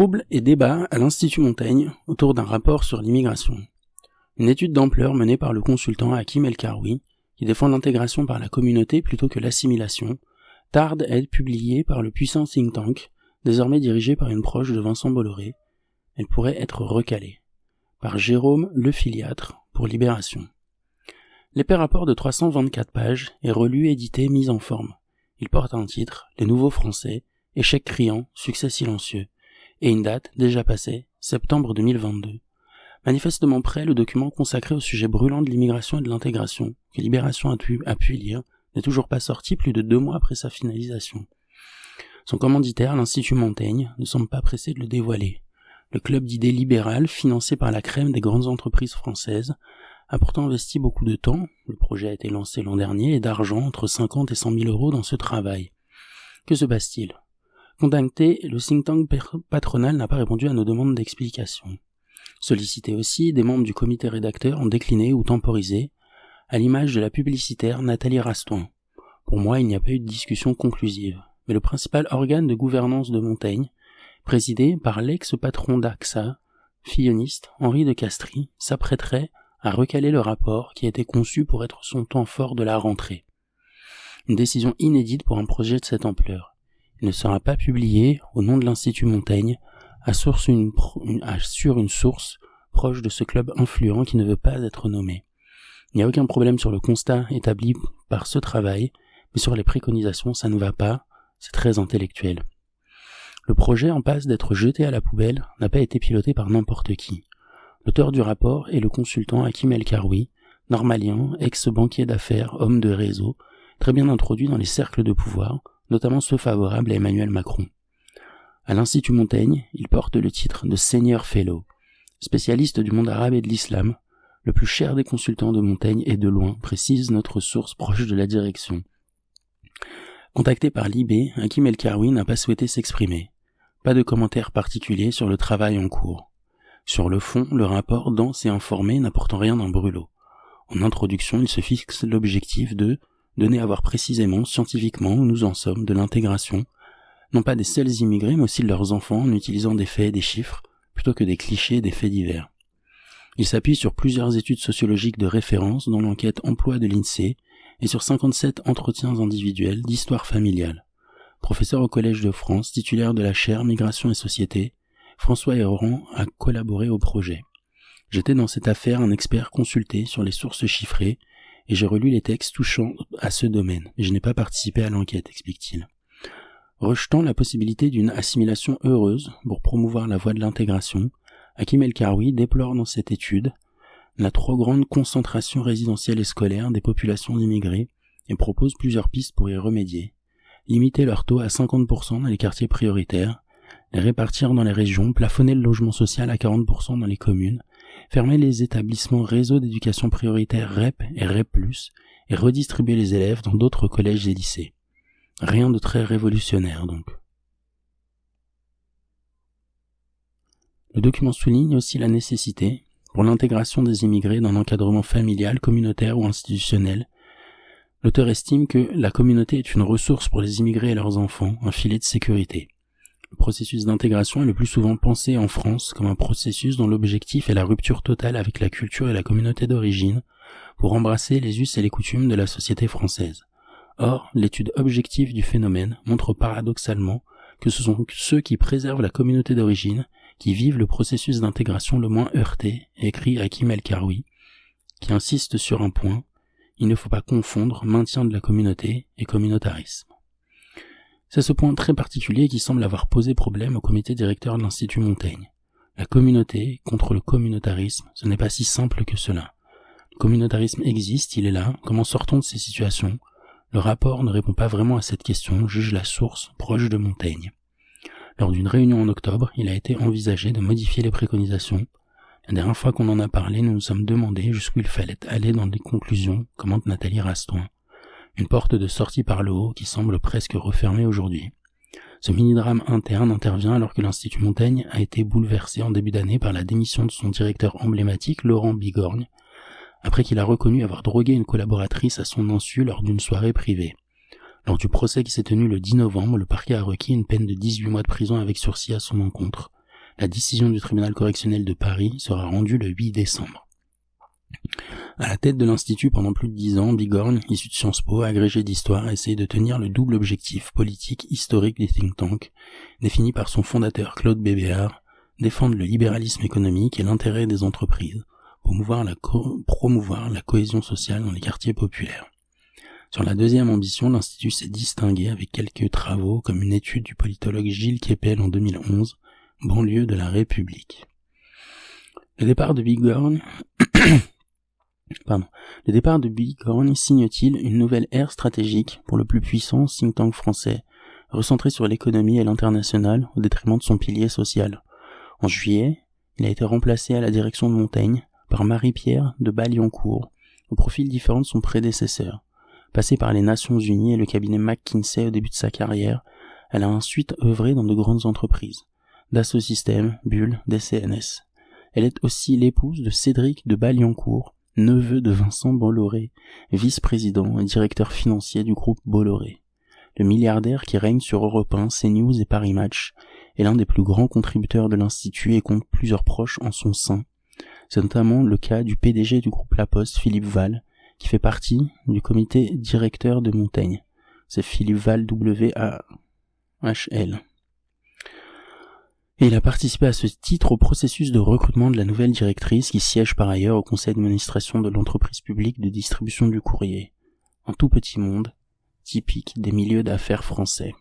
Troubles et débats à l'Institut Montaigne autour d'un rapport sur l'immigration. Une étude d'ampleur menée par le consultant Hakim El-Karoui, qui défend l'intégration par la communauté plutôt que l'assimilation, tarde à être publiée par le puissant think tank, désormais dirigé par une proche de Vincent Bolloré. Elle pourrait être recalée. Par Jérôme Lefiliatre pour Libération. L'épais rapport de 324 pages est relu, édité, mis en forme. Il porte un titre, Les Nouveaux Français, échec criant, succès silencieux, et une date déjà passée, septembre 2022. Manifestement prêt, le document consacré au sujet brûlant de l'immigration et de l'intégration, que Libération a pu lire, n'est toujours pas sorti plus de 2 mois après sa finalisation. Son commanditaire, l'Institut Montaigne, ne semble pas pressé de le dévoiler. Le club d'idées libérales, financé par la crème des grandes entreprises françaises, a pourtant investi beaucoup de temps, le projet a été lancé l'an dernier, et d'argent, entre 50 et 100 000 euros dans ce travail. Que se passe-t-il ? Contacté, le think tank patronal n'a pas répondu à nos demandes d'explication. Sollicité aussi, des membres du comité rédacteur ont décliné ou temporisé, à l'image de la publicitaire Nathalie Rastoin. Pour moi, il n'y a pas eu de discussion conclusive, mais le principal organe de gouvernance de Montaigne, présidé par l'ex-patron d'AXA, filloniste Henri de Castries, s'apprêterait à recaler le rapport qui a été conçu pour être son temps fort de la rentrée. Une décision inédite pour un projet de cette ampleur. Il ne sera pas publié au nom de l'Institut Montaigne sur une source proche de ce club influent qui ne veut pas être nommé. Il n'y a aucun problème sur le constat établi par ce travail, mais sur les préconisations, ça ne va pas, c'est très intellectuel. Le projet, en passe d'être jeté à la poubelle, n'a pas été piloté par n'importe qui. L'auteur du rapport est le consultant Hakim El-Karoui, normalien, ex-banquier d'affaires, homme de réseau, très bien introduit dans les cercles de pouvoir, notamment ceux favorables à Emmanuel Macron. À l'Institut Montaigne, il porte le titre de Senior Fellow, spécialiste du monde arabe et de l'islam, le plus cher des consultants de Montaigne et de loin, précise notre source proche de la direction. Contacté par Libé, Hakim El-Karoui n'a pas souhaité s'exprimer. Pas de commentaires particuliers sur le travail en cours. Sur le fond, le rapport dense et informé n'apportant rien d'un brûlot. En introduction, il se fixe l'objectif de donner à voir précisément, scientifiquement, où nous en sommes de l'intégration, non pas des seuls immigrés, mais aussi de leurs enfants, en utilisant des faits et des chiffres, plutôt que des clichés et des faits divers. Il s'appuie sur plusieurs études sociologiques de référence, dont l'enquête emploi de l'INSEE, et sur 57 entretiens individuels d'histoire familiale. Professeur au Collège de France, titulaire de la chaire Migration et Société, François Héran a collaboré au projet. J'étais dans cette affaire un expert consulté sur les sources chiffrées, et j'ai relu les textes touchant à ce domaine, mais je n'ai pas participé à l'enquête, explique-t-il. Rejetant la possibilité d'une assimilation heureuse pour promouvoir la voie de l'intégration, Hakim El-Karoui déplore dans cette étude la trop grande concentration résidentielle et scolaire des populations immigrées et propose plusieurs pistes pour y remédier. Limiter leur taux à 50% dans les quartiers prioritaires, les répartir dans les régions, plafonner le logement social à 40% dans les communes, fermer les établissements réseau d'éducation prioritaire REP et REP+, et redistribuer les élèves dans d'autres collèges et lycées. Rien de très révolutionnaire donc. Le document souligne aussi la nécessité, pour l'intégration des immigrés dans l'encadrement familial, communautaire ou institutionnel. L'auteur estime que la communauté est une ressource pour les immigrés et leurs enfants, un filet de sécurité. Le processus d'intégration est le plus souvent pensé en France comme un processus dont l'objectif est la rupture totale avec la culture et la communauté d'origine pour embrasser les us et les coutumes de la société française. Or, l'étude objective du phénomène montre paradoxalement que ce sont ceux qui préservent la communauté d'origine qui vivent le processus d'intégration le moins heurté, écrit Hakim El-Karoui, qui insiste sur un point, il ne faut pas confondre maintien de la communauté et communautarisme. C'est ce point très particulier qui semble avoir posé problème au comité directeur de l'Institut Montaigne. La communauté contre le communautarisme, ce n'est pas si simple que cela. Le communautarisme existe, il est là, comment sortons de ces situations ? Le rapport ne répond pas vraiment à cette question, juge la source proche de Montaigne. Lors d'une réunion en octobre, il a été envisagé de modifier les préconisations. La dernière fois qu'on en a parlé, nous nous sommes demandé jusqu'où il fallait aller dans les conclusions, commente Nathalie Rastoin. Une porte de sortie par le haut qui semble presque refermée aujourd'hui. Ce mini-drame interne intervient alors que l'Institut Montaigne a été bouleversé en début d'année par la démission de son directeur emblématique, Laurent Bigorgne, après qu'il a reconnu avoir drogué une collaboratrice à son insu lors d'une soirée privée. Lors du procès qui s'est tenu le 10 novembre, le parquet a requis une peine de 18 mois de prison avec sursis à son encontre. La décision du tribunal correctionnel de Paris sera rendue le 8 décembre. À la tête de l'institut pendant plus de 10 ans, Bigorgne, issu de Sciences Po, agrégé d'histoire, a essayé de tenir le double objectif politique historique des think tanks, défini par son fondateur Claude Bébéar, défendre le libéralisme économique et l'intérêt des entreprises, promouvoir la cohésion sociale dans les quartiers populaires. Sur la deuxième ambition, l'institut s'est distingué avec quelques travaux comme une étude du politologue Gilles Kepel en 2011, banlieue de la République. Le départ de Bigorgne signe-t-il une nouvelle ère stratégique pour le plus puissant think tank français, recentré sur l'économie et l'international au détriment de son pilier social. En juillet, il a été remplacé à la direction de Montaigne par Marie-Pierre de Balliancourt, au profil différent de son prédécesseur. Passée par les Nations Unies et le cabinet McKinsey au début de sa carrière, elle a ensuite œuvré dans de grandes entreprises, Dassault Systèmes, Bull, DCNS. Elle est aussi l'épouse de Cédric de Balliancourt, neveu de Vincent Bolloré, vice-président et directeur financier du groupe Bolloré. Le milliardaire qui règne sur Europe 1, CNews et Paris Match est l'un des plus grands contributeurs de l'Institut et compte plusieurs proches en son sein. C'est notamment le cas du PDG du groupe La Poste, Philippe Val, qui fait partie du comité directeur de Montaigne. C'est Philippe Val WAHL. Et il a participé à ce titre au processus de recrutement de la nouvelle directrice qui siège par ailleurs au conseil d'administration de l'entreprise publique de distribution du courrier. Un tout petit monde, typique des milieux d'affaires français.